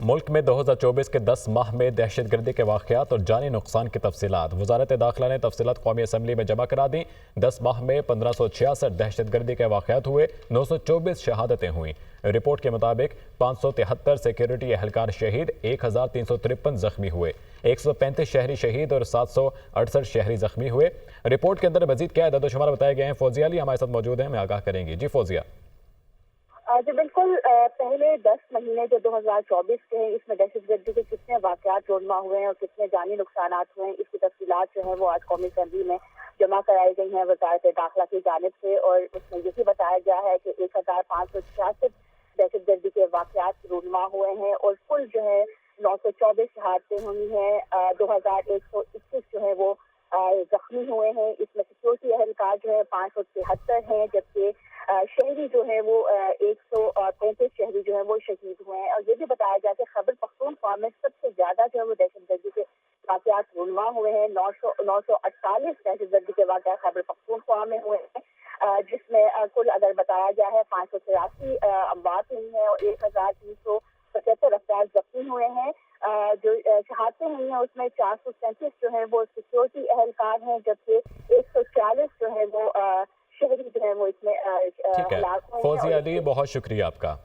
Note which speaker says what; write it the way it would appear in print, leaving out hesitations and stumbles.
Speaker 1: ملک میں 2024 کے 10 ماہ میں دہشت گردی کے واقعات اور جانی نقصان کی تفصیلات۔ وزارت داخلہ نے تفصیلات قومی اسمبلی میں جمع کرا دیں۔ 10 ماہ میں 1566 دہشت گردی کے واقعات ہوئے، 924 شہادتیں ہوئیں۔ رپورٹ کے مطابق 573 سیکیورٹی اہلکار شہید، 1353 زخمی ہوئے، 135 شہری شہید اور 768 شہری زخمی ہوئے۔ رپورٹ کے اندر مزید کیا عدد و شمار بتائے گئے ہیں؟ فوزیہ علی ہمارے ساتھ موجود ہیں، ہمیں آگاہ کریں گی۔ جی فوزیہ۔
Speaker 2: جی بالکل، پہلے 10 مہینے جو 2024 کے ہیں، اس میں دہشت گردی کے کتنے واقعات رونما ہوئے ہیں اور کتنے جانی نقصانات ہوئے ہیں، اس کی تفصیلات جو ہیں وہ آج قومی اسمبلی میں جمع کرائی گئی ہیں وزارت داخلہ کی جانب سے، اور اس میں یہی بتایا گیا ہے کہ 1566 دہشت گردی کے واقعات رونما ہوئے ہیں اور کل جو ہے 924 شہادتیں ہوئی ہیں، 2121 جو ہے وہ زخمی ہوئے ہیں۔ اس میں سیکورٹی اہلکار جو ہے 573 ہیں، جبکہ شہری جو ہے وہ 135 شہری جو ہے وہ شہید ہوئے ہیں۔ اور یہ بھی بتایا گیا کہ خیبر پختونخوا میں سب سے زیادہ جو ہے وہ دہشت گردی کے واقعات رونما ہوئے ہیں۔ 948 دہشت گردی کے واقعات خیبر پختونخوا میں ہوئے ہیں، جس میں کل اگر بتایا گیا ہے 583 اموات ہوئی ہیں اور 1375 افراد زخمی ہوئے ہیں۔ جو شہادتیں ہوئی ہیں اس میں 437 جو ہے وہ سیکورٹی اہلکار ہیں، جبکہ 140 جو ہے وہ شہری جو ہے وہ اس میں
Speaker 1: ٹھیک ہے
Speaker 2: ہلاک ہوئے ہیں۔
Speaker 1: فوزیہ علی، بہت شکریہ آپ کا۔